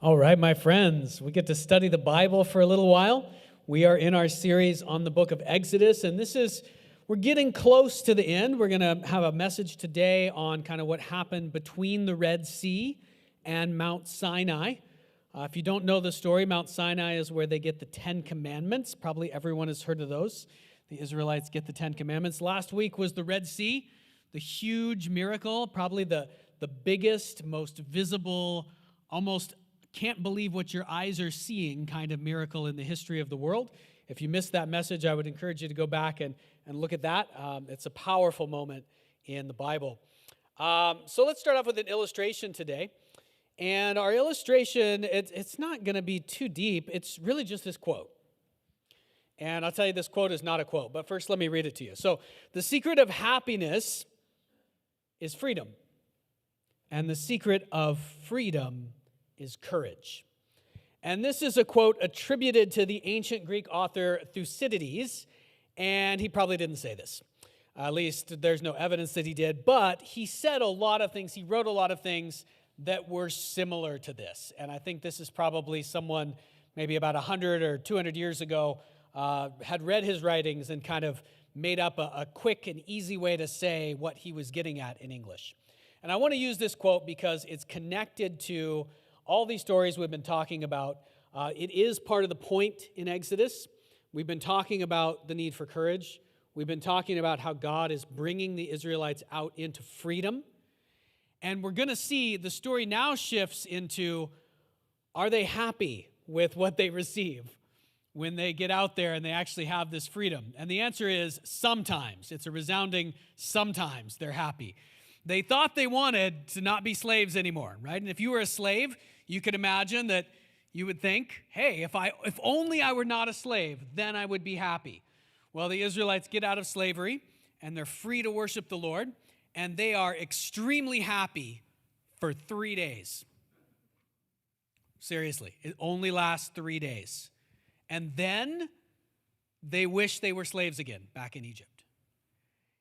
All right, my friends, we get to study the Bible for a little while. We are in our series on the book of Exodus, and we're getting close to the end. We're going to have a message today on kind of what happened between the Red Sea and Mount Sinai. If you don't know the story, Mount Sinai is where they get the Ten Commandments. Probably everyone has heard of those. The Israelites get the Ten Commandments. Last week was the Red Sea, the huge miracle, probably the biggest, most visible, almost can't believe what your eyes are seeing kind of miracle in the history of the world. If you missed that message, I would encourage you to go back and look at that. It's a powerful moment in the Bible. So let's start off with an illustration today. And our illustration, it's not going to be too deep. It's really just this quote. And I'll tell you, this quote is not a quote, but first let me read it to you. So, the secret of happiness is freedom. And the secret of freedom is courage. And this is a quote attributed to the ancient Greek author Thucydides, and he probably didn't say this. At least there's no evidence that he did, but he said a lot of things, he wrote a lot of things that were similar to this. And I think this is probably someone maybe about 100 or 200 years ago had read his writings and kind of made up a quick and easy way to say what he was getting at in English. And I want to use this quote because it's connected to all these stories we've been talking about. It is part of the point in Exodus. We've been talking about the need for courage. We've been talking about how God is bringing the Israelites out into freedom. And we're going to see the story now shifts into, are they happy with what they receive when they get out there and they actually have this freedom? And the answer is sometimes. It's a resounding sometimes they're happy. They thought they wanted to not be slaves anymore, right? And if you were a slave, you could imagine that you would think, hey, if only I were not a slave, then I would be happy. Well, the Israelites get out of slavery, and they're free to worship the Lord, and they are extremely happy for 3 days. Seriously, it only lasts 3 days. And then they wish they were slaves again back in Egypt.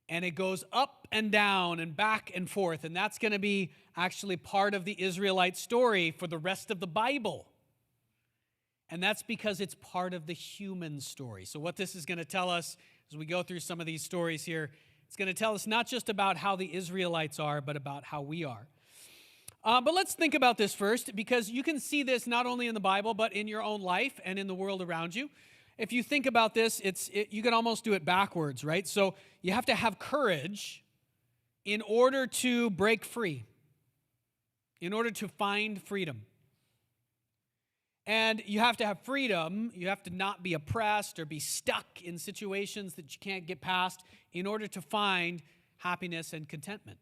And it goes up and down and back and forth. And that's going to be actually part of the Israelite story for the rest of the Bible. And that's because it's part of the human story. So what this is going to tell us as we go through some of these stories here, it's going to tell us not just about how the Israelites are, but about how we are. But let's think about this first, because you can see this not only in the Bible, but in your own life and in the world around you. If you think about this, you can almost do it backwards, right? So you have to have courage in order to break free, in order to find freedom. And you have to have freedom. You have to not be oppressed or be stuck in situations that you can't get past in order to find happiness and contentment.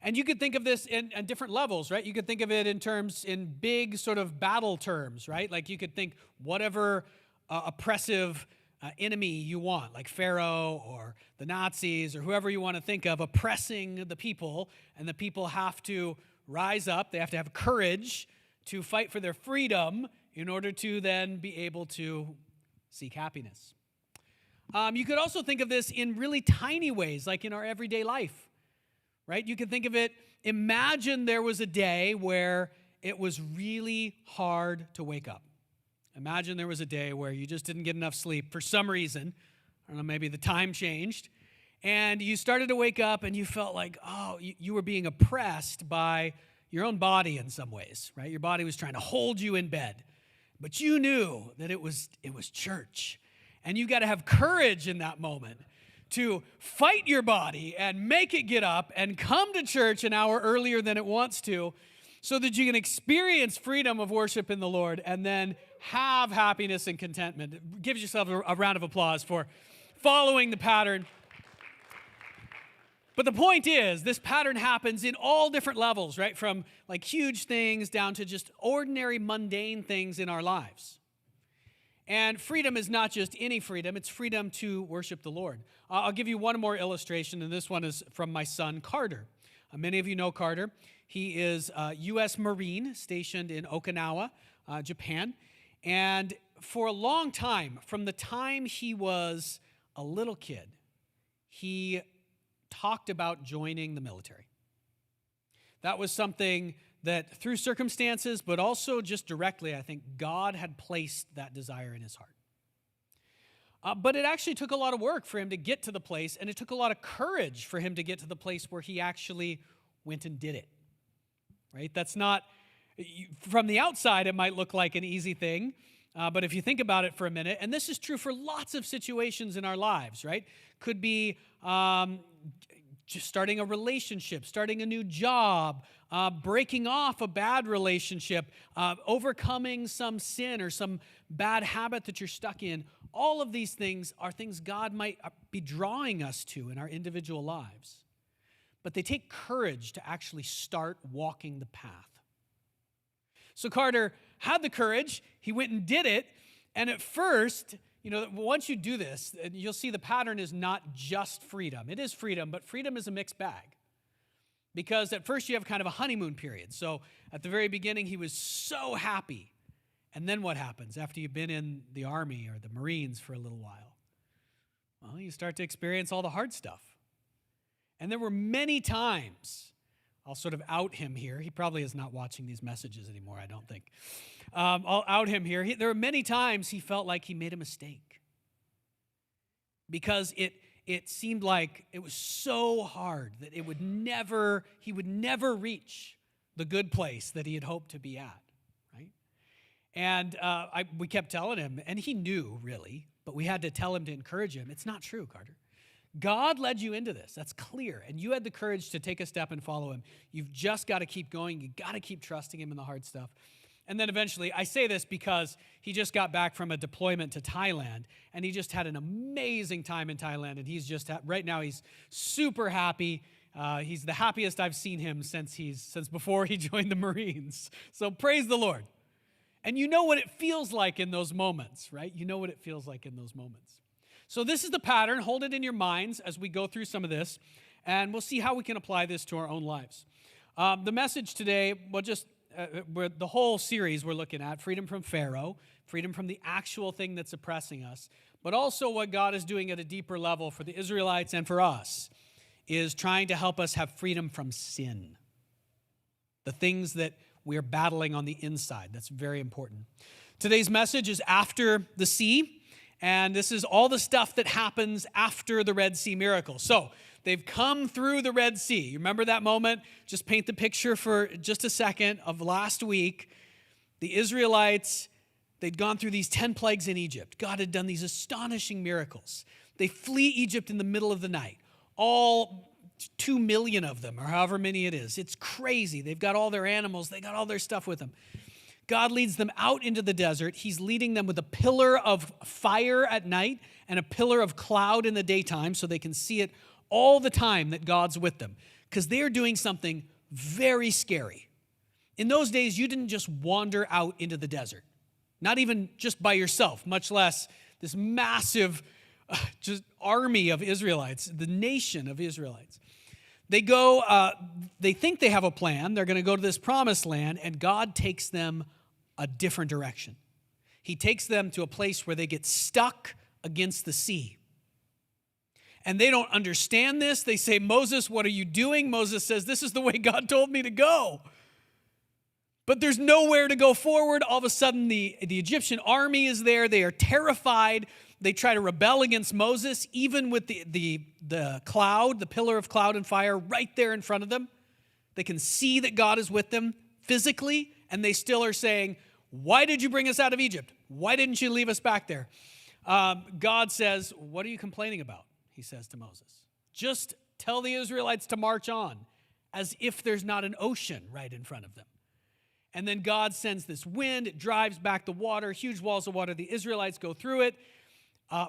And you could think of this in different levels, right? You could think of it in big sort of battle terms, right? Like you could think whatever oppressive enemy you want, like Pharaoh or the Nazis or whoever you want to think of oppressing the people, and the people have to rise up. They have to have courage to fight for their freedom in order to then be able to seek happiness. You could also think of this in really tiny ways, like in our everyday life, right? You can think of it, imagine there was a day where it was really hard to wake up. Imagine there was a day where you just didn't get enough sleep for some reason. I don't know, maybe the time changed. And you started to wake up and you felt like, you were being oppressed by your own body in some ways, right? Your body was trying to hold you in bed. But you knew that it was church. And you got to have courage in that moment to fight your body and make it get up and come to church an hour earlier than it wants to, so that you can experience freedom of worship in the Lord and then have happiness and contentment. Give yourself a round of applause for following the pattern. But the point is, this pattern happens in all different levels, right? From like huge things down to just ordinary, mundane things in our lives. And freedom is not just any freedom, it's freedom to worship the Lord. I'll give you one more illustration, and this one is from my son, Carter. Many of you know Carter. He is a U.S. Marine stationed in Okinawa, Japan. And for a long time, from the time he was a little kid, he talked about joining the military. That was something that through circumstances, but also just directly, I think God had placed that desire in his heart. But it actually took a lot of work for him to get to the place, and it took a lot of courage for him to get to the place where he actually went and did it, right? That's not, from the outside, it might look like an easy thing, but if you think about it for a minute, and this is true for lots of situations in our lives, right? Could be just starting a relationship, starting a new job, breaking off a bad relationship, overcoming some sin or some bad habit that you're stuck in. All of these things are things God might be drawing us to in our individual lives. But they take courage to actually start walking the path. So Carter had the courage. He went and did it. And at first, once you do this, you'll see the pattern is not just freedom. It is freedom, but freedom is a mixed bag. Because at first you have kind of a honeymoon period. So at the very beginning, he was so happy. And then what happens after you've been in the Army or the Marines for a little while? Well, you start to experience all the hard stuff. And there were many times, I'll sort of out him here. He probably is not watching these messages anymore, I don't think. I'll out him here. There were many times he felt like he made a mistake. Because it seemed like it was so hard that he would never reach the good place that he had hoped to be at, right? And we kept telling him, and he knew really, but we had to tell him to encourage him. It's not true, Carter. God led you into this. That's clear. And you had the courage to take a step and follow him. You've just got to keep going. You got to keep trusting him in the hard stuff. And then eventually, I say this because he just got back from a deployment to Thailand, and he just had an amazing time in Thailand, and he's just, right now, he's super happy. He's the happiest I've seen him since before he joined the Marines. So praise the Lord. And you know what it feels like in those moments, right? You know what it feels like in those moments. So this is the pattern. Hold it in your minds as we go through some of this, and we'll see how we can apply this to our own lives. The message today, the whole series we're looking at, freedom from Pharaoh, freedom from the actual thing that's oppressing us, but also what God is doing at a deeper level for the Israelites and for us, is trying to help us have freedom from sin. The things that we're battling on the inside. That's very important. Today's message is after the sea, and this is all the stuff that happens after the Red Sea miracle. So they've come through the Red Sea. You remember that moment? Just paint the picture for just a second of last week. The Israelites, they'd gone through these 10 plagues in Egypt. God had done these astonishing miracles. They flee Egypt in the middle of the night. All 2 million of them, or however many it is. It's crazy. They've got all their animals. They got all their stuff with them. God leads them out into the desert. He's leading them with a pillar of fire at night and a pillar of cloud in the daytime so they can see it all the time that God's with them, because they're doing something very scary. In those days, you didn't just wander out into the desert, not even just by yourself, much less this massive just army of Israelites, the nation of Israelites. They go, they think they have a plan. They're going to go to this promised land, and God takes them a different direction. He takes them to a place where they get stuck against the sea. And they don't understand this. They say, Moses, what are you doing? Moses says, this is the way God told me to go. But there's nowhere to go forward. All of a sudden, the Egyptian army is there. They are terrified. They try to rebel against Moses, even with the cloud, the pillar of cloud and fire right there in front of them. They can see that God is with them physically, and they still are saying, why did you bring us out of Egypt? Why didn't you leave us back there? God says, what are you complaining about? He says to Moses. Just tell the Israelites to march on, as if there's not an ocean right in front of them. And then God sends this wind. It drives back the water, huge walls of water. The Israelites go through it.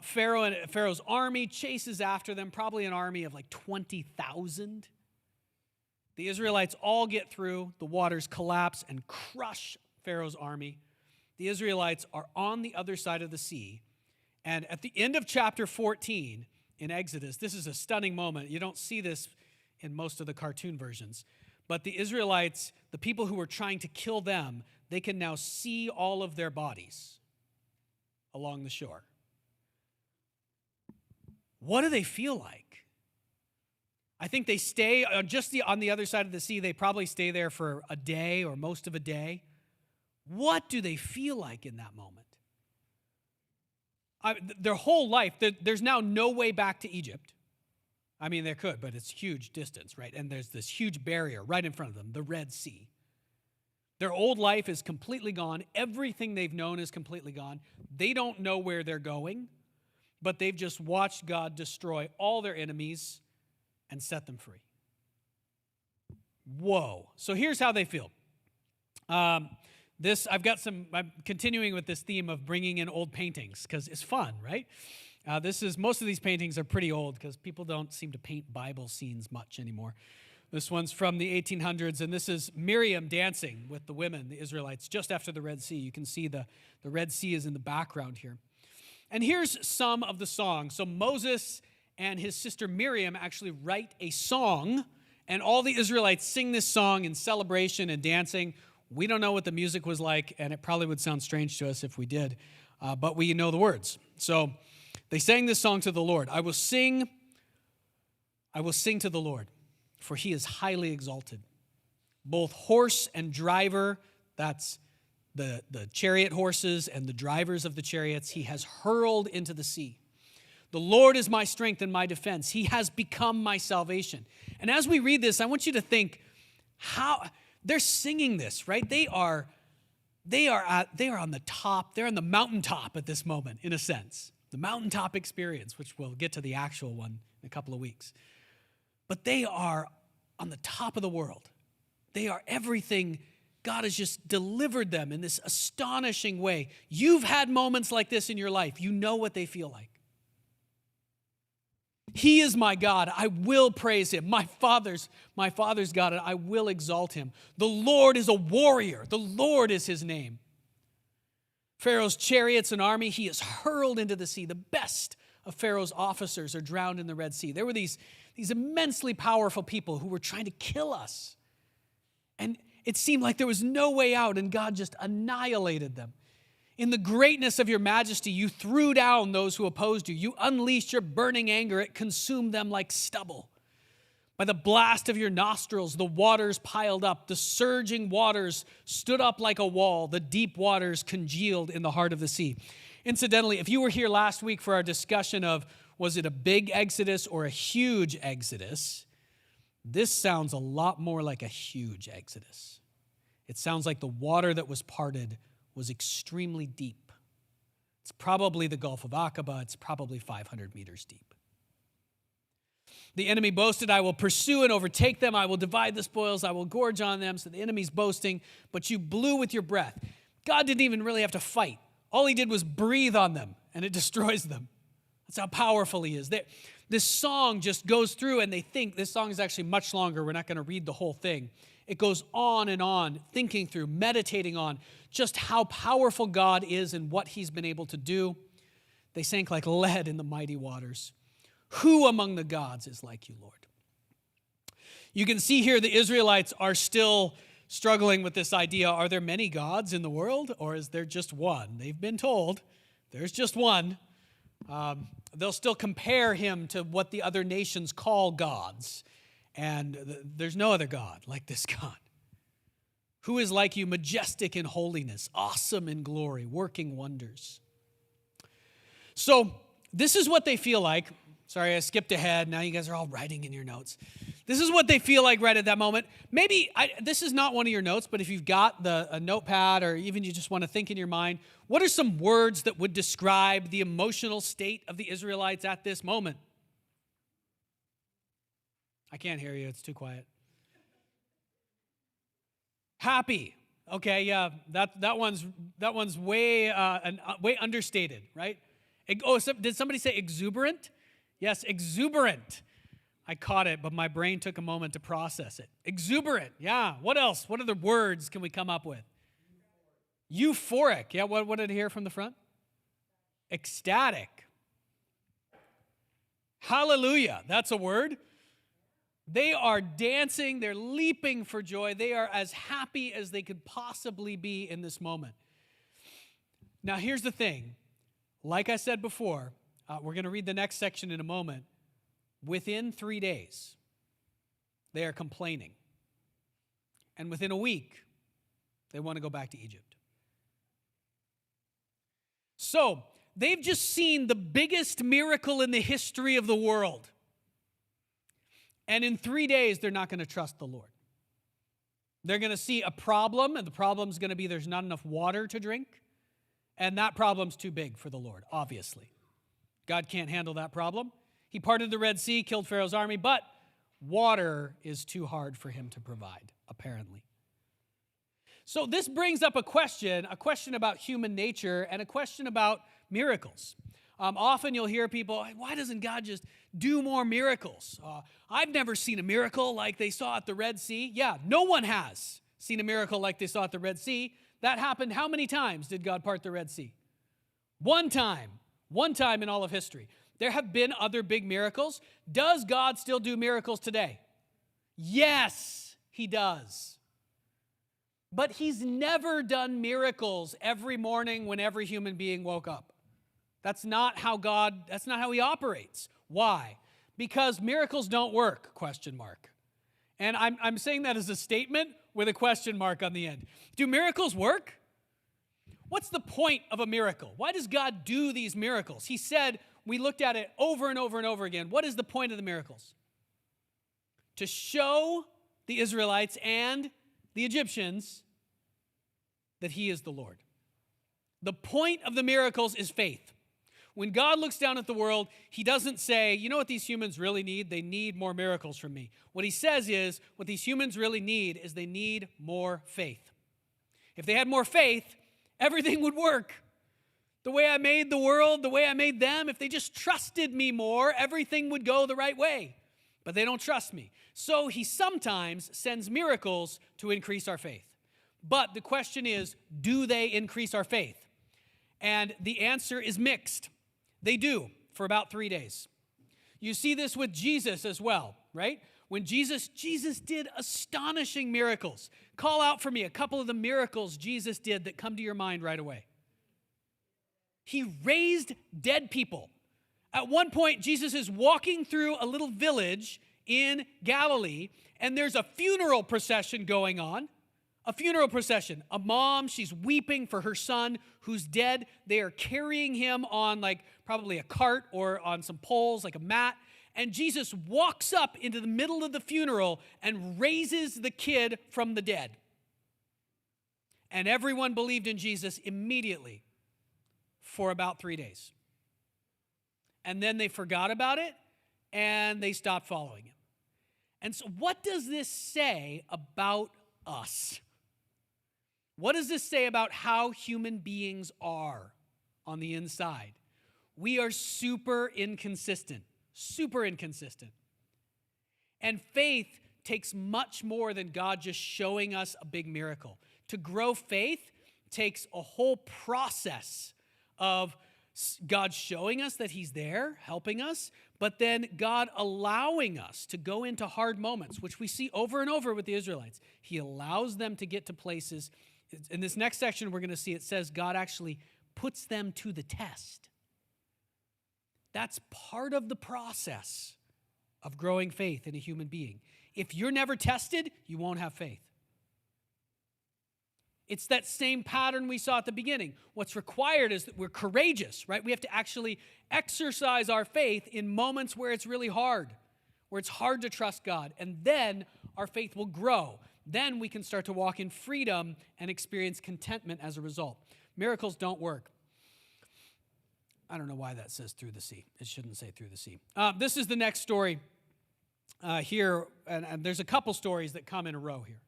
Pharaoh's army chases after them, probably an army of like 20,000. The Israelites all get through. The waters collapse and crush Pharaoh's army. The Israelites are on the other side of the sea. And at the end of chapter 14 in Exodus, this is a stunning moment. You don't see this in most of the cartoon versions. But the Israelites, the people who were trying to kill them, they can now see all of their bodies along the shore. What do they feel like? I think they stay on the other side of the sea. They probably stay there for a day or most of a day. What do they feel like in that moment? Their whole life, there's now no way back to Egypt. I mean, there could, but it's huge distance, right? And there's this huge barrier right in front of them, the Red Sea. Their old life is completely gone. Everything they've known is completely gone. They don't know where they're going, but they've just watched God destroy all their enemies and set them free. Whoa. So here's how they feel. I'm continuing with this theme of bringing in old paintings because it's fun, right? Most of these paintings are pretty old because people don't seem to paint Bible scenes much anymore. This one's from the 1800s, and this is Miriam dancing with the women, the Israelites, just after the Red Sea. You can see the Red Sea is in the background here. And here's some of the songs. So Moses and his sister Miriam actually write a song, and all the Israelites sing this song in celebration and dancing. We don't know what the music was like, and it probably would sound strange to us if we did, but we know the words. So they sang this song to the Lord. I will sing to the Lord, for he is highly exalted. Both horse and driver, that's the chariot horses and the drivers of the chariots, he has hurled into the sea. The Lord is my strength and my defense. He has become my salvation. And as we read this, I want you to think how they're singing this, right? They are on the top. They're on the mountaintop at this moment, in a sense. The mountaintop experience, which we'll get to the actual one in a couple of weeks. But they are on the top of the world. They are everything. God has just delivered them in this astonishing way. You've had moments like this in your life. You know what they feel like. He is my God. I will praise him. My father's God, and I will exalt him. The Lord is a warrior. The Lord is his name. Pharaoh's chariots and army, he is hurled into the sea. The best of Pharaoh's officers are drowned in the Red Sea. There were these immensely powerful people who were trying to kill us. And it seemed like there was no way out, and God just annihilated them. In the greatness of your majesty, you threw down those who opposed you. You unleashed your burning anger. It consumed them like stubble. By the blast of your nostrils, the waters piled up. The surging waters stood up like a wall. The deep waters congealed in the heart of the sea. Incidentally, if you were here last week for our discussion of was it a big exodus or a huge exodus, this sounds a lot more like a huge exodus. It sounds like the water that was parted was extremely deep. It's probably the Gulf of Aqaba. It's probably 500 meters deep. The enemy boasted, I will pursue and overtake them. I will divide the spoils. I will gorge on them. So the enemy's boasting, but you blew with your breath. God didn't even really have to fight. All he did was breathe on them, and it destroys them. That's how powerful he is. This song just goes through, and they think, this song is actually much longer. We're not going to read the whole thing. It goes on and on, thinking through, meditating on just how powerful God is and what he's been able to do. They sank like lead in the mighty waters. Who among the gods is like you, Lord? You can see here the Israelites are still struggling with this idea. Are there many gods in the world, or is there just one? They've been told there's just one. They'll still compare him to what the other nations call gods. And there's no other God like this God. Who is like you, majestic in holiness, awesome in glory, working wonders. So this is what they feel like. Sorry, I skipped ahead. Now you guys are all writing in your notes. This is what they feel like right at that moment. Maybe this is not one of your notes, but if you've got a notepad or even you just want to think in your mind, what are some words that would describe the emotional state of the Israelites at this moment? I can't hear you. It's too quiet. Happy. Okay, yeah, that one's way understated, right? Did somebody say exuberant? Yes, exuberant. I caught it, but my brain took a moment to process it. Exuberant. Yeah. What else? What other words can we come up with? Euphoric. Yeah. What did I hear from the front? Ecstatic. Hallelujah. That's a word. They are dancing, they're leaping for joy. They are as happy as they could possibly be in this moment. Now, here's the thing. Like I said before, we're going to read the next section in a moment. Within 3 days, they are complaining. And within a week, they want to go back to Egypt. So, they've just seen the biggest miracle in the history of the world. And in 3 days, they're not going to trust the Lord. They're going to see a problem, and the problem's going to be there's not enough water to drink. And that problem's too big for the Lord, obviously. God can't handle that problem. He parted the Red Sea, killed Pharaoh's army, but water is too hard for him to provide, apparently. So this brings up a question about human nature and a question about miracles. Often you'll hear people, why doesn't God just do more miracles? I've never seen a miracle like they saw at the Red Sea. Yeah, no one has seen a miracle like they saw at the Red Sea. That happened how many times did God part the Red Sea? One time in all of history. There have been other big miracles. Does God still do miracles today? Yes, he does. But he's never done miracles every morning when every human being woke up. That's not how he operates. Why? Because miracles don't work, ? And I'm saying that as a statement with a question mark on the end. Do miracles work? What's the point of a miracle? Why does God do these miracles? He said, we looked at it over and over and over again. What is the point of the miracles? To show the Israelites and the Egyptians that he is the Lord. The point of the miracles is faith. When God looks down at the world, he doesn't say, you know what these humans really need? They need more miracles from me. What he says is, what these humans really need is they need more faith. If they had more faith, everything would work. The way I made the world, the way I made them, if they just trusted me more, everything would go the right way. But they don't trust me. So he sometimes sends miracles to increase our faith. But the question is, do they increase our faith? And the answer is mixed. They do, for about 3 days. You see this with Jesus as well, right? When Jesus did astonishing miracles. Call out for me a couple of the miracles Jesus did that come to your mind right away. He raised dead people. At one point, Jesus is walking through a little village in Galilee, and there's a funeral procession going on. A funeral procession. A mom, she's weeping for her son who's dead. They are carrying him on probably a cart or on some poles, like a mat. And Jesus walks up into the middle of the funeral and raises the kid from the dead. And everyone believed in Jesus immediately for about 3 days. And then they forgot about it and they stopped following him. And so what does this say about us? What does this say about how human beings are on the inside? We are super inconsistent. And faith takes much more than God just showing us a big miracle. To grow faith takes a whole process of God showing us that he's there, helping us, but then God allowing us to go into hard moments, which we see over and over with the Israelites. He allows them to get to places. In this next section, we're going to see it says God actually puts them to the test. That's part of the process of growing faith in a human being. If you're never tested, you won't have faith. It's that same pattern we saw at the beginning. What's required is that we're courageous, right? We have to actually exercise our faith in moments where it's really hard, where it's hard to trust God, and then our faith will grow. Then we can start to walk in freedom and experience contentment as a result. Miracles don't work. I don't know why that says through the sea. It shouldn't say through the sea. This is the next story here, and there's a couple stories that come in a row here.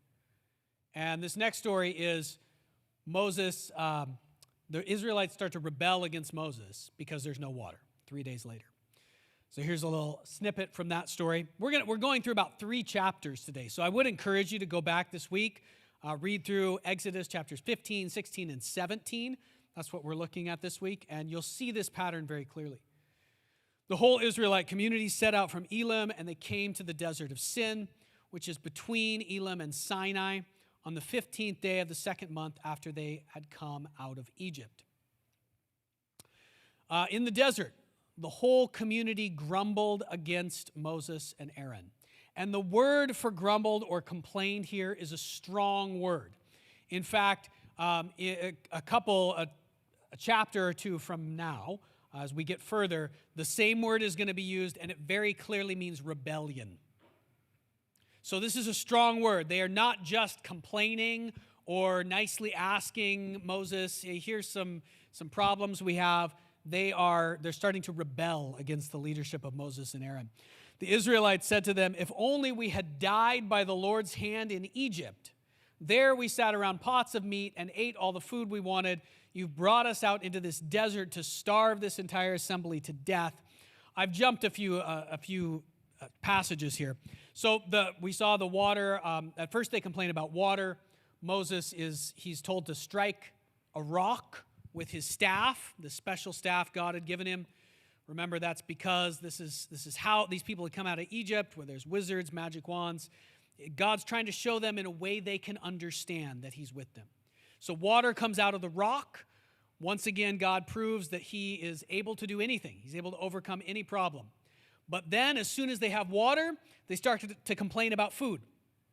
And this next story is Moses. The Israelites start to rebel against Moses because there's no water 3 days later. So here's a little snippet from that story. We're going through about 3 chapters today. So I would encourage you to go back this week, read through Exodus chapters 15, 16, and 17. That's what we're looking at this week, and you'll see this pattern very clearly. The whole Israelite community set out from Elim, and they came to the desert of Sin, which is between Elim and Sinai, on the 15th day of the 2nd month after they had come out of Egypt. In the desert, the whole community grumbled against Moses and Aaron. And the word for grumbled or complained here is a strong word. In fact, a chapter or two from now, as we get further, the same word is going to be used, and it very clearly means rebellion. So this is a strong word. They are not just complaining or nicely asking Moses, hey, here's some problems we have. They're starting to rebel against the leadership of Moses and Aaron. The Israelites said to them, if only we had died by the Lord's hand in Egypt. There we sat around pots of meat and ate all the food we wanted. You've brought us out into this desert to starve this entire assembly to death. I've jumped a few passages here. So we saw the water. At first they complain about water. Moses he's told to strike a rock with his staff, the special staff God had given him. Remember, that's because this is how these people had come out of Egypt, where there's wizards, magic wands. God's trying to show them in a way they can understand that he's with them. So water comes out of the rock. Once again, God proves that he is able to do anything. He's able to overcome any problem. But then, as soon as they have water, they start to complain about food.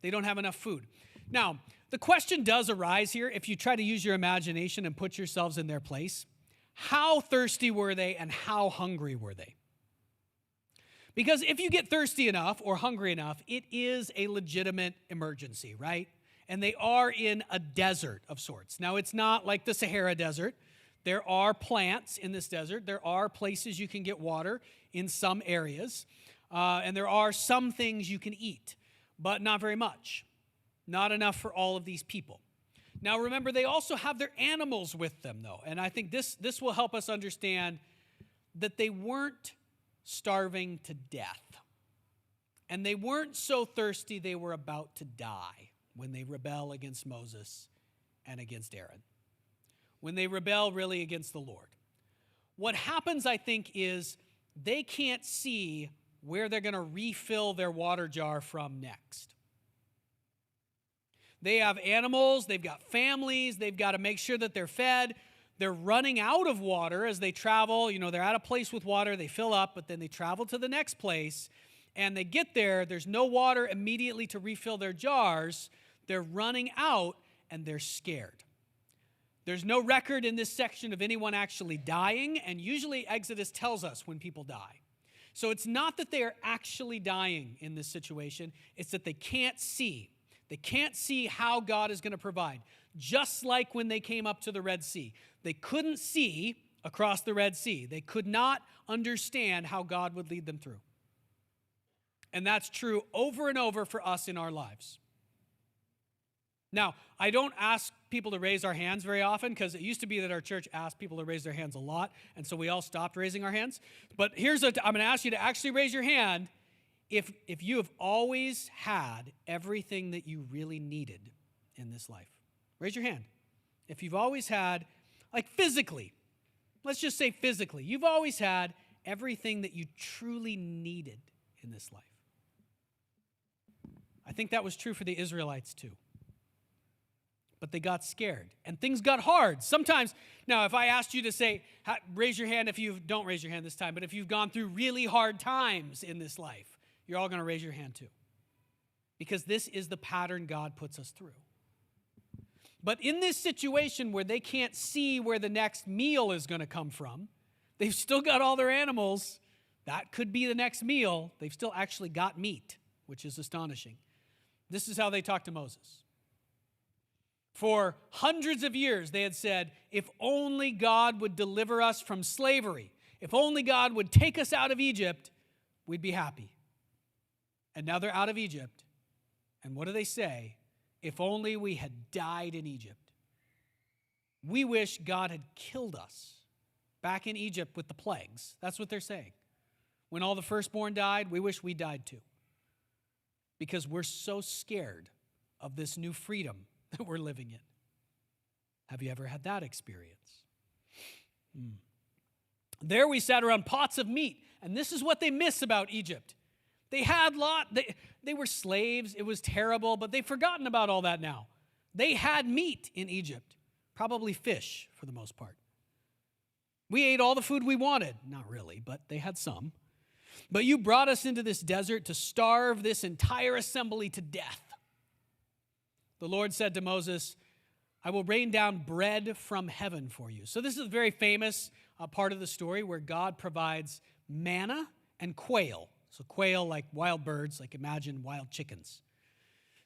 They don't have enough food. Now, the question does arise here, if you try to use your imagination and put yourselves in their place. How thirsty were they and how hungry were they? Because if you get thirsty enough or hungry enough, it is a legitimate emergency, right? And they are in a desert of sorts. Now, it's not like the Sahara Desert. There are plants in this desert. There are places you can get water in some areas. And there are some things you can eat, but not very much. Not enough for all of these people. Now, remember, they also have their animals with them, though. And I think this will help us understand that they weren't starving to death. And they weren't so thirsty they were about to die when they rebel against Moses and against Aaron. When they rebel really against the Lord. What happens, I think, is they can't see where they're going to refill their water jar from next. They have animals, they've got families, they've got to make sure that they're fed. They're running out of water as they travel. You know, they're at a place with water, they fill up, but then they travel to the next place, and they get there, there's no water immediately to refill their jars. They're running out, and they're scared. There's no record in this section of anyone actually dying, and usually Exodus tells us when people die. So it's not that they are actually dying in this situation, it's that they can't see. They can't see how God is going to provide. Just like when they came up to the Red Sea. They couldn't see across the Red Sea. They could not understand how God would lead them through. And that's true over and over for us in our lives. Now, I don't ask people to raise our hands very often because it used to be that our church asked people to raise their hands a lot, and so we all stopped raising our hands. But I'm going to ask you to actually raise your hand if you have always had everything that you really needed in this life. Raise your hand. If you've always had, like physically, let's just say physically, you've always had everything that you truly needed in this life. I think that was true for the Israelites too. But they got scared, and things got hard. Sometimes, now if I asked you to say, raise your hand don't raise your hand this time, but if you've gone through really hard times in this life, you're all going to raise your hand too. Because this is the pattern God puts us through. But in this situation where they can't see where the next meal is going to come from, they've still got all their animals. That could be the next meal. They've still actually got meat, which is astonishing. This is how they talk to Moses. For hundreds of years, they had said, if only God would deliver us from slavery, if only God would take us out of Egypt, we'd be happy. And now they're out of Egypt. And what do they say? If only we had died in Egypt. We wish God had killed us back in Egypt with the plagues. That's what they're saying. When all the firstborn died, we wish we died too. Because we're so scared of this new freedom that we're living in. Have you ever had that experience? There we sat around pots of meat. And this is what they miss about Egypt. They had they were slaves. It was terrible, but they've forgotten about all that now. They had meat in Egypt, probably fish for the most part. We ate all the food we wanted. Not really, but they had some. But you brought us into this desert to starve this entire assembly to death. The Lord said to Moses, I will rain down bread from heaven for you. So this is a very famous part of the story where God provides manna and quail. So quail like wild birds, like imagine wild chickens.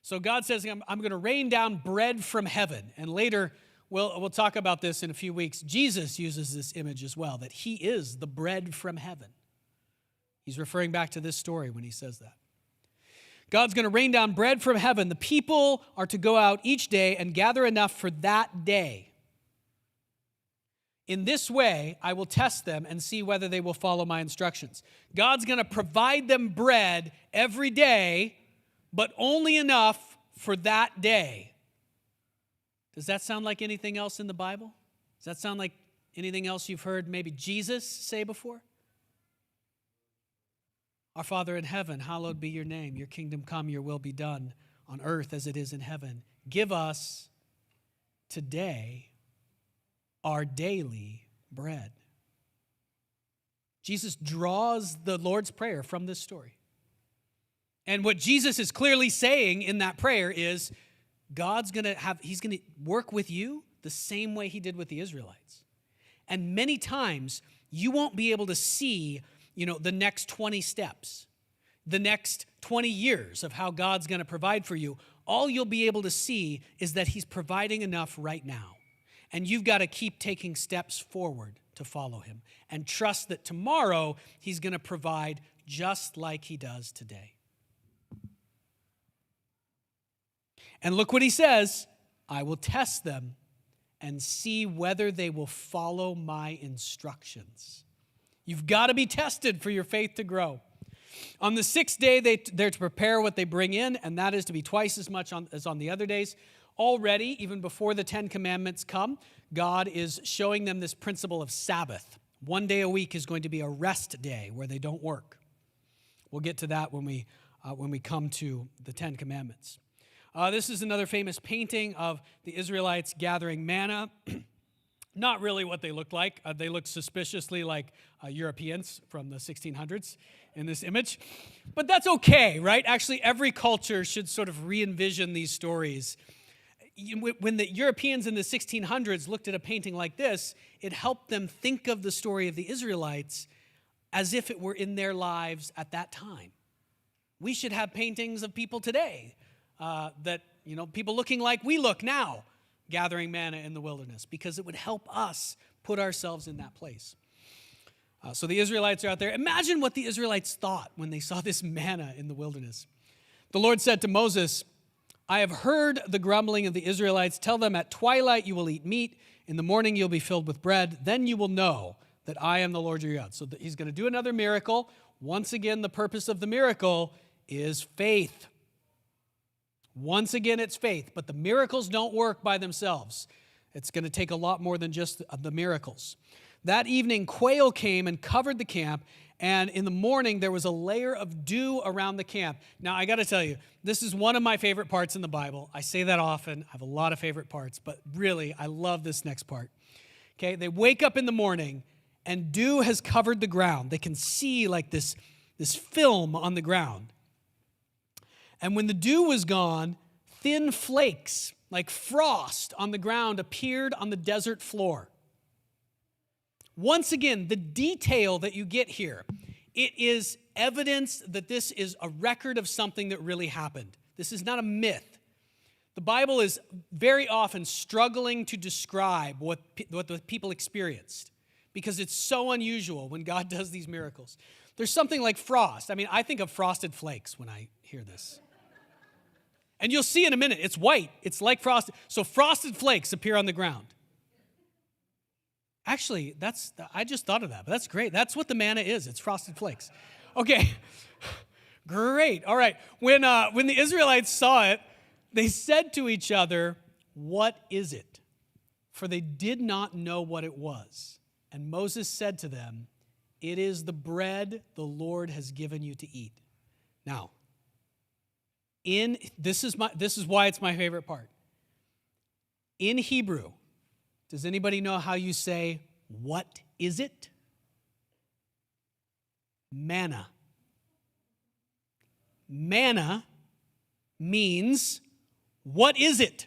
So God says, I'm going to rain down bread from heaven. And later, we'll talk about this in a few weeks. Jesus uses this image as well, that he is the bread from heaven. He's referring back to this story when he says that. God's going to rain down bread from heaven. The people are to go out each day and gather enough for that day. In this way, I will test them and see whether they will follow my instructions. God's going to provide them bread every day, but only enough for that day. Does that sound like anything else in the Bible? Does that sound like anything else you've heard maybe Jesus say before? Our Father in heaven, hallowed be your name. Your kingdom come, your will be done on earth as it is in heaven. Give us today our daily bread. Jesus draws the Lord's Prayer from this story. And what Jesus is clearly saying in that prayer is he's going to work with you the same way he did with the Israelites. And many times you won't be able to see the next 20 steps, the next 20 years of how God's going to provide for you. All you'll be able to see is that he's providing enough right now. And you've got to keep taking steps forward to follow him and trust that tomorrow he's going to provide just like he does today. And look what he says, I will test them and see whether they will follow my instructions. You've got to be tested for your faith to grow. On the sixth day, they're to prepare what they bring in, and that is to be twice as much as on the other days. Already, even before the 10 Commandments come, God is showing them this principle of Sabbath. One day a week is going to be a rest day where they don't work. We'll get to that when we come to the 10 Commandments. This is another famous painting of the Israelites gathering manna. Not really what they looked like. They look suspiciously like Europeans from the 1600s in this image. But that's okay, right? Actually, every culture should sort of re-envision these stories. When the Europeans in the 1600s looked at a painting like this, it helped them think of the story of the Israelites as if it were in their lives at that time. We should have paintings of people today people looking like we look now, gathering manna in the wilderness, because it would help us put ourselves in that place. So the Israelites are out there. Imagine what the Israelites thought when they saw this manna in the wilderness. The Lord said to Moses, I have heard the grumbling of the Israelites. Tell them at twilight you will eat meat. In the morning you'll be filled with bread. Then you will know that I am the Lord your God. So he's going to do another miracle. Once again, the purpose of the miracle is faith. Once again, it's faith, but the miracles don't work by themselves. It's going to take a lot more than just the miracles. That evening, quail came and covered the camp, and in the morning, there was a layer of dew around the camp. Now, I got to tell you, this is one of my favorite parts in the Bible. I say that often. I have a lot of favorite parts, but really, I love this next part. Okay, they wake up in the morning, and dew has covered the ground. They can see like this film on the ground. And when the dew was gone, thin flakes, like frost on the ground, appeared on the desert floor. Once again, the detail that you get here, it is evidence that this is a record of something that really happened. This is not a myth. The Bible is very often struggling to describe what the people experienced because it's so unusual when God does these miracles. There's something like frost. I mean, I think of frosted flakes when I hear this. And you'll see in a minute, it's white. It's like frosted. So frosted flakes appear on the ground. Actually, I just thought of that, but that's great. That's what the manna is. It's frosted flakes. Okay, great. All right. When the Israelites saw it, they said to each other, what is it? For they did not know what it was. And Moses said to them, it is the bread the Lord has given you to eat. Now, this is why it's my favorite part. In Hebrew, does anybody know how you say, what is it? Manna. manna means, what is it?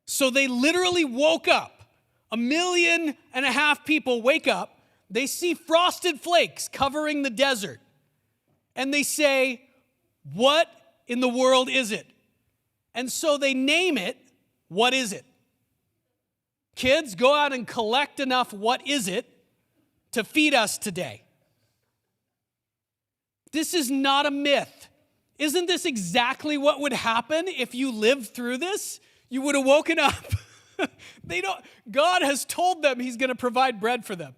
So they literally woke up. 1.5 million people wake up. They see frosted flakes covering the desert. And they say, what in the world is it? And so they name it, what is it? Kids, go out and collect enough what is it to feed us today. This is not a myth. Isn't this exactly what would happen if you lived through this? You would have woken up. God has told them he's going to provide bread for them.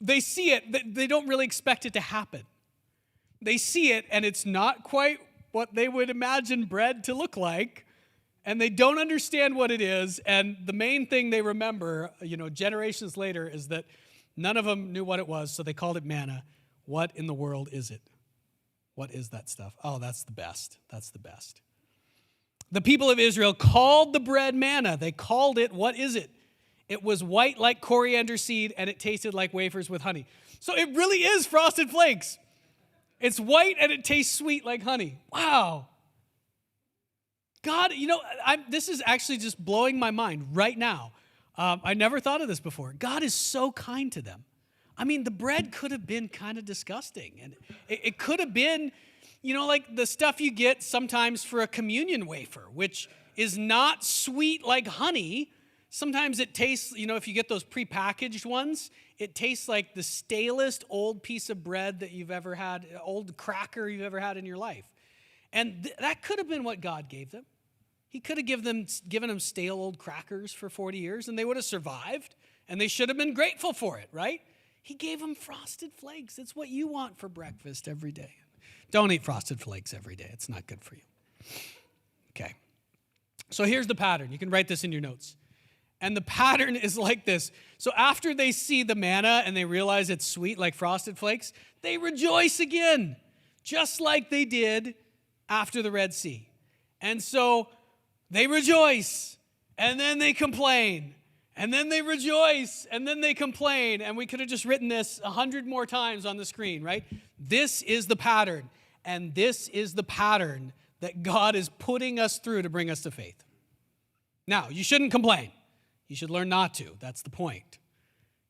They see it. They don't really expect it to happen. They see it, and it's not quite what they would imagine bread to look like, and they don't understand what it is, and the main thing they remember, generations later, is that none of them knew what it was, so they called it manna. What in the world is it? What is that stuff? Oh, that's the best. That's the best. The people of Israel called the bread manna. They called it, what is it? It was white like coriander seed, and it tasted like wafers with honey. So it really is Frosted Flakes. It's white, and it tastes sweet like honey. Wow. God, this is actually just blowing my mind right now. I never thought of this before. God is so kind to them. I mean, the bread could have been kind of disgusting. And it could have been, like the stuff you get sometimes for a communion wafer, which is not sweet like honey. Sometimes it tastes, if you get those prepackaged ones, it tastes like the stalest old piece of bread that you've ever had, old cracker you've ever had in your life. And that could have been what God gave them. He could have given them stale old crackers for 40 years, and they would have survived, and they should have been grateful for it, right? He gave them Frosted Flakes. It's what you want for breakfast every day. Don't eat Frosted Flakes every day. It's not good for you. Okay. So here's the pattern. You can write this in your notes. And the pattern is like this. So after they see the manna and they realize it's sweet like Frosted Flakes, they rejoice again, just like they did after the Red Sea. And so they rejoice, and then they complain. And then they rejoice, and then they complain. And we could have just written this 100 more times on the screen, right? This is the pattern. And this is the pattern that God is putting us through to bring us to faith. Now, you shouldn't complain. You should learn not to. That's the point.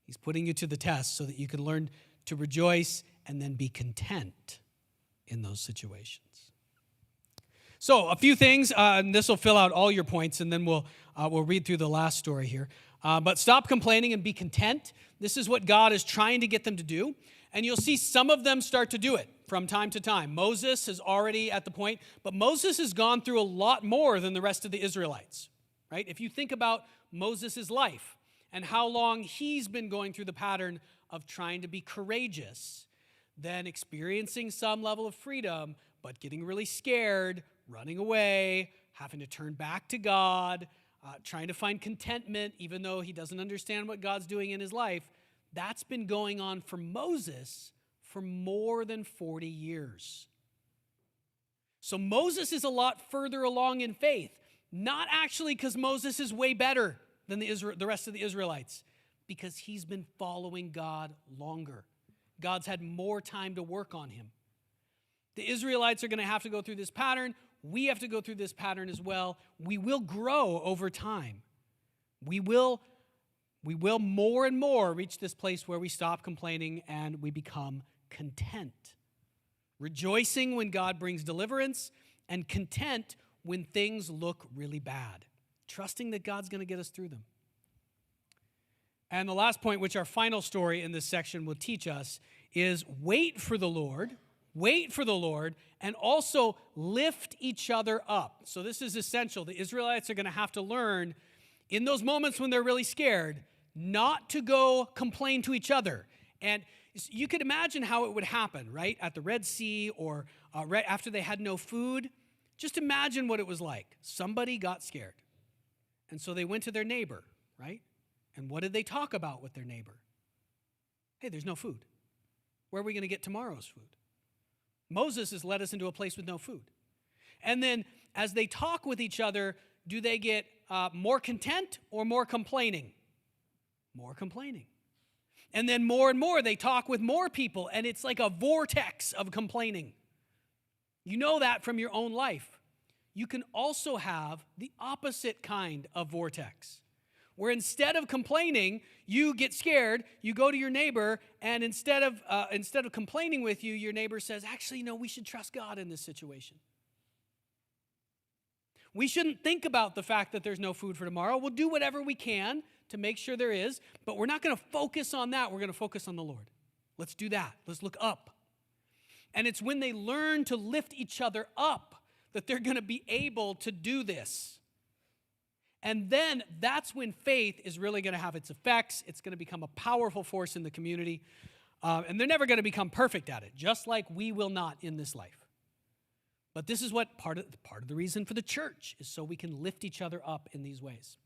He's putting you to the test so that you can learn to rejoice and then be content in those situations. So, a few things, and this will fill out all your points, and then we'll read through the last story here. But stop complaining and be content. This is what God is trying to get them to do. And you'll see some of them start to do it from time to time. Moses is already at the point, but Moses has gone through a lot more than the rest of the Israelites, right? If you think about Moses' life and how long he's been going through the pattern of trying to be courageous, then experiencing some level of freedom, but getting really scared, running away, having to turn back to God, trying to find contentment, even though he doesn't understand what God's doing in his life. That's been going on for Moses for more than 40 years. So Moses is a lot further along in faith, not actually because Moses is way better than the rest of the Israelites, because he's been following God longer. God's had more time to work on him. The Israelites are going to have to go through this pattern. We have to go through this pattern as well. We will grow over time. We will more and more reach this place where we stop complaining and we become content. Rejoicing when God brings deliverance, and content when things look really bad. Trusting that God's going to get us through them. And the last point, which our final story in this section will teach us, is wait for the Lord, and also lift each other up. So this is essential. The Israelites are going to have to learn in those moments when they're really scared not to go complain to each other. And you could imagine how it would happen, right? At the Red Sea or right after they had no food. Just imagine what it was like. Somebody got scared. And so they went to their neighbor, right? And what did they talk about with their neighbor? Hey, there's no food. Where are we going to get tomorrow's food? Moses has led us into a place with no food. And then as they talk with each other, do they get more content or more complaining? More complaining. And then more and more, they talk with more people, and it's like a vortex of complaining. You know that from your own life. You can also have the opposite kind of vortex, where instead of complaining, you get scared, you go to your neighbor, and instead of complaining with you, your neighbor says, actually, no, we should trust God in this situation. We shouldn't think about the fact that there's no food for tomorrow. We'll do whatever we can to make sure there is, but we're not going to focus on that. We're going to focus on the Lord. Let's do that. Let's look up. And it's when they learn to lift each other up that they're going to be able to do this. And then that's when faith is really going to have its effects. It's going to become a powerful force in the community. And they're never going to become perfect at it, just like we will not in this life. But this is what part of the reason for the church is, so we can lift each other up in these ways.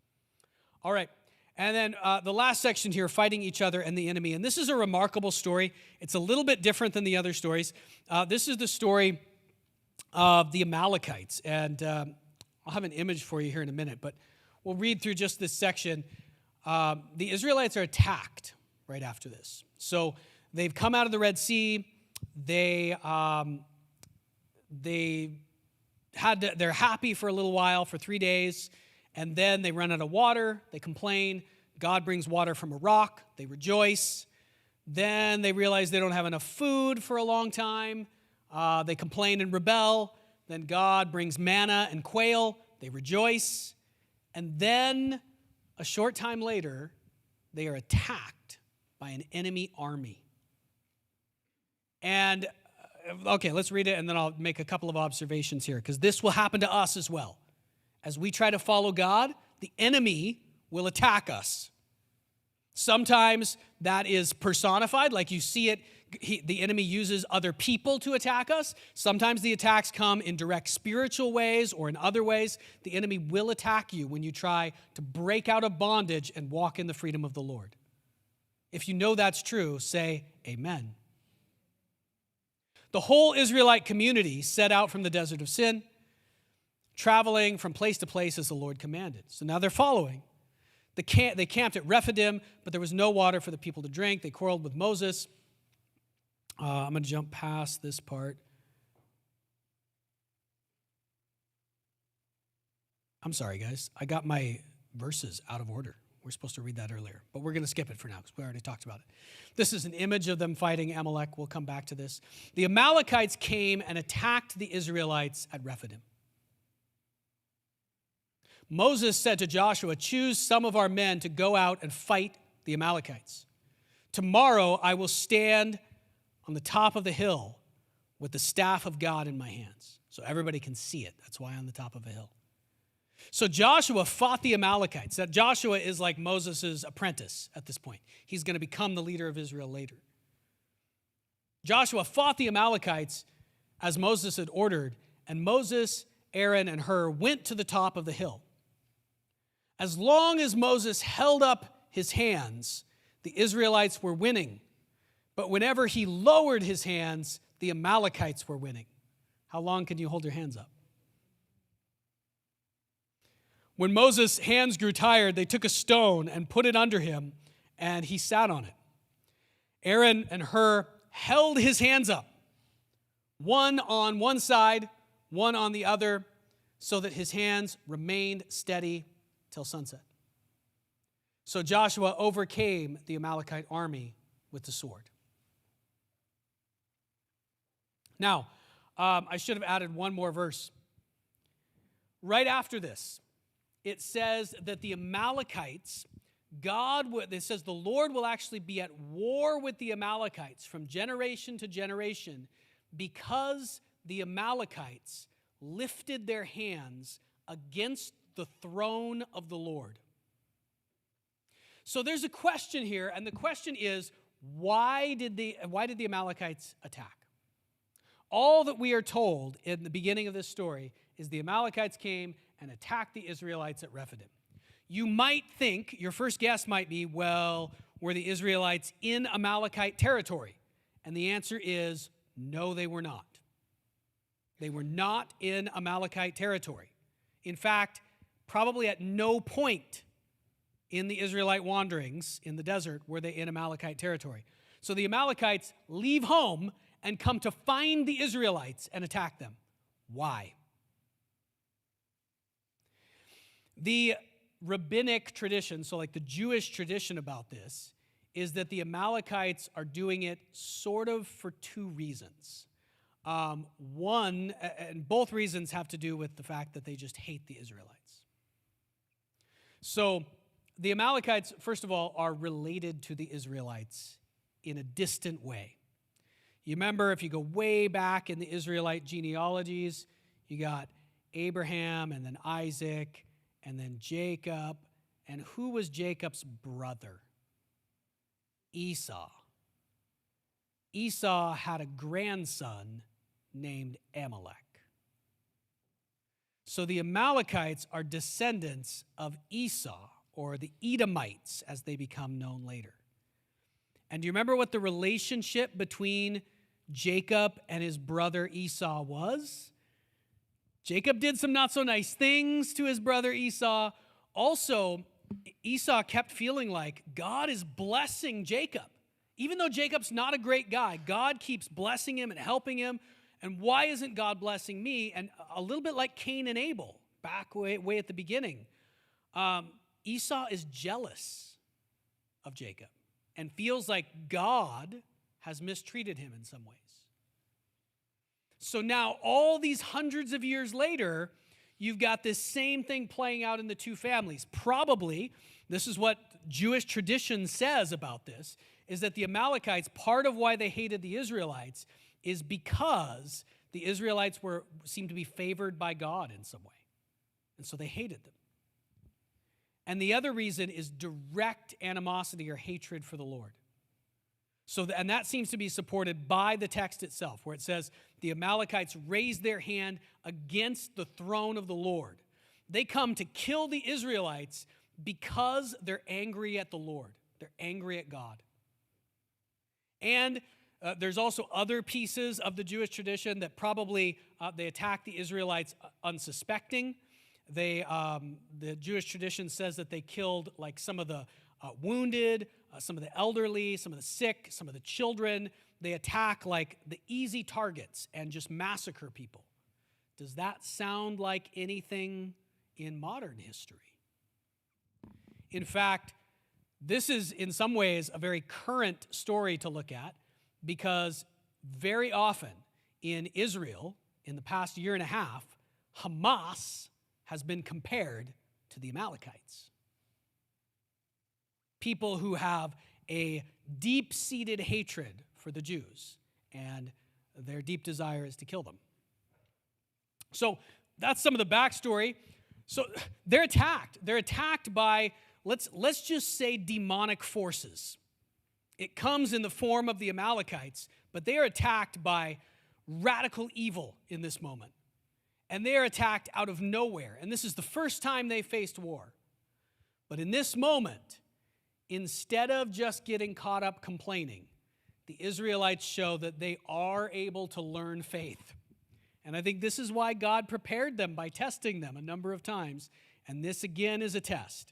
All right. And then the last section here, fighting each other and the enemy. And this is a remarkable story. It's a little bit different than the other stories. This is the story of the Amalekites. And I'll have an image for you here in a minute, but we'll read through just this section. The Israelites are attacked right after this. So they've come out of the Red Sea. They're happy for a little while, for 3 days, and then they run out of water. They complain. God brings water from a rock. They rejoice. Then they realize they don't have enough food for a long time. They complain and rebel. Then God brings manna and quail. They rejoice. And then, a short time later, they are attacked by an enemy army. And, okay, let's read it, and then I'll make a couple of observations here, because this will happen to us as well. As we try to follow God, the enemy will attack us. Sometimes that is personified, like you see it. The enemy uses other people to attack us. Sometimes the attacks come in direct spiritual ways or in other ways. The enemy will attack you when you try to break out of bondage and walk in the freedom of the Lord. If you know that's true, say amen. The whole Israelite community set out from the desert of Sin, traveling from place to place as the Lord commanded. So now they're following. They camped at Rephidim, but there was no water for the people to drink. They quarreled with Moses. I'm going to jump past this part. I'm sorry, guys. I got my verses out of order. We're supposed to read that earlier, but we're going to skip it for now because we already talked about it. This is an image of them fighting Amalek. We'll come back to this. The Amalekites came and attacked the Israelites at Rephidim. Moses said to Joshua, "Choose some of our men to go out and fight the Amalekites. Tomorrow I will stand on the top of the hill with the staff of God in my hands." So everybody can see it. That's why on the top of a hill. So Joshua fought the Amalekites. That Joshua is like Moses' apprentice at this point. He's going to become the leader of Israel later. Joshua fought the Amalekites as Moses had ordered, and Moses, Aaron, and Hur went to the top of the hill. As long as Moses held up his hands, the Israelites were winning. But whenever he lowered his hands, the Amalekites were winning. How long can you hold your hands up? When Moses' hands grew tired, they took a stone and put it under him, and he sat on it. Aaron and Hur held his hands up, one on one side, one on the other, so that his hands remained steady till sunset. So Joshua overcame the Amalekite army with the sword. Now, I should have added one more verse. Right after this, it says that the Amalekites, it says the Lord will actually be at war with the Amalekites from generation to generation because the Amalekites lifted their hands against the throne of the Lord. So there's a question here, and the question is, why did the Amalekites attack? All that we are told in the beginning of this story is the Amalekites came and attacked the Israelites at Rephidim. You might think, your first guess might be, well, were the Israelites in Amalekite territory? And the answer is, no, they were not. They were not in Amalekite territory. In fact, probably at no point in the Israelite wanderings in the desert were they in Amalekite territory. So the Amalekites leave home and come to find the Israelites and attack them. Why? The rabbinic tradition, so like the Jewish tradition about this, is that the Amalekites are doing it sort of for two reasons. One, and both reasons have to do with the fact that they just hate the Israelites. So the Amalekites, first of all, are related to the Israelites in a distant way. You remember, if you go way back in the Israelite genealogies, you got Abraham and then Isaac and then Jacob. And who was Jacob's brother? Esau. Esau had a grandson named Amalek. So the Amalekites are descendants of Esau, or the Edomites, as they become known later. And do you remember what the relationship between Jacob and his brother Esau was? Jacob did some not so nice things to his brother Esau. Also, Esau kept feeling like God is blessing Jacob. Even though Jacob's not a great guy, God keeps blessing him and helping him. And why isn't God blessing me? And a little bit like Cain and Abel, back way at the beginning. Esau is jealous of Jacob and feels like God has mistreated him in some ways. So now, all these hundreds of years later, you've got this same thing playing out in the two families. Probably, this is what Jewish tradition says about this, is that the Amalekites, part of why they hated the Israelites is because the Israelites seemed to be favored by God in some way. And so they hated them. And the other reason is direct animosity or hatred for the Lord. And that seems to be supported by the text itself, where it says the Amalekites raised their hand against the throne of the Lord. They come to kill the Israelites because they're angry at the Lord. They're angry at God. And there's also other pieces of the Jewish tradition that probably they attack the Israelites unsuspecting. The Jewish tradition says that they killed like some of the wounded, some of the elderly, some of the sick, some of the children. They attack like the easy targets and just massacre people. Does that sound like anything in modern history? In fact, this is in some ways a very current story to look at, because very often in Israel, in the past year and a half, Hamas has been compared to the Amalekites. People who have a deep-seated hatred for the Jews, and their deep desire is to kill them. So that's some of the backstory. So they're attacked. They're attacked by, let's just say, demonic forces. It comes in the form of the Amalekites, but they are attacked by radical evil in this moment. And they are attacked out of nowhere. And this is the first time they faced war. But in this moment, instead of just getting caught up complaining, the Israelites show that they are able to learn faith. And I think this is why God prepared them by testing them a number of times. And this again is a test.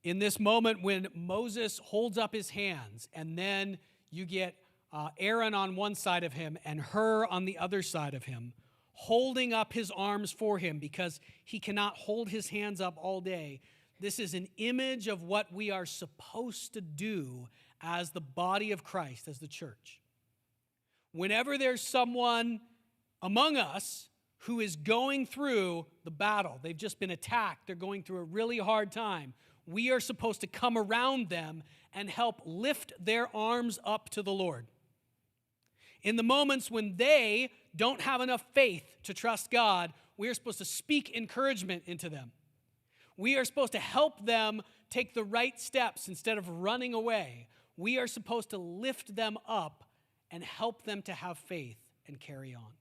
In this moment when Moses holds up his hands, and then you get Aaron on one side of him and Hur on the other side of him, holding up his arms for him because he cannot hold his hands up all day. This is an image of what we are supposed to do as the body of Christ, as the church. Whenever there's someone among us who is going through the battle, they've just been attacked, they're going through a really hard time, we are supposed to come around them and help lift their arms up to the Lord. In the moments when they don't have enough faith to trust God, we are supposed to speak encouragement into them. We are supposed to help them take the right steps instead of running away. We are supposed to lift them up and help them to have faith and carry on.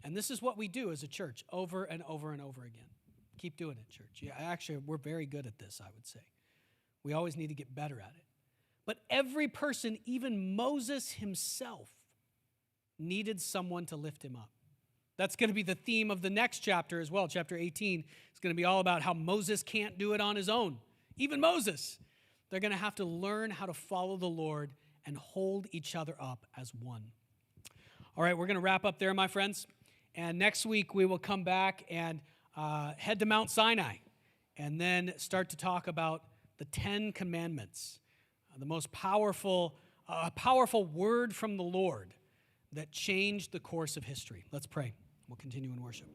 And this is what we do as a church over and over and over again. Keep doing it, church. Yeah, actually, we're very good at this, I would say. We always need to get better at it. But every person, even Moses himself, needed someone to lift him up. That's going to be the theme of the next chapter as well. Chapter 18 is going to be all about how Moses can't do it on his own. Even Moses. They're going to have to learn how to follow the Lord and hold each other up as one. All right, we're going to wrap up there, my friends. And next week we will come back and head to Mount Sinai and then start to talk about the 10 Commandments, the most powerful word from the Lord that changed the course of history. Let's pray. We'll continue in worship.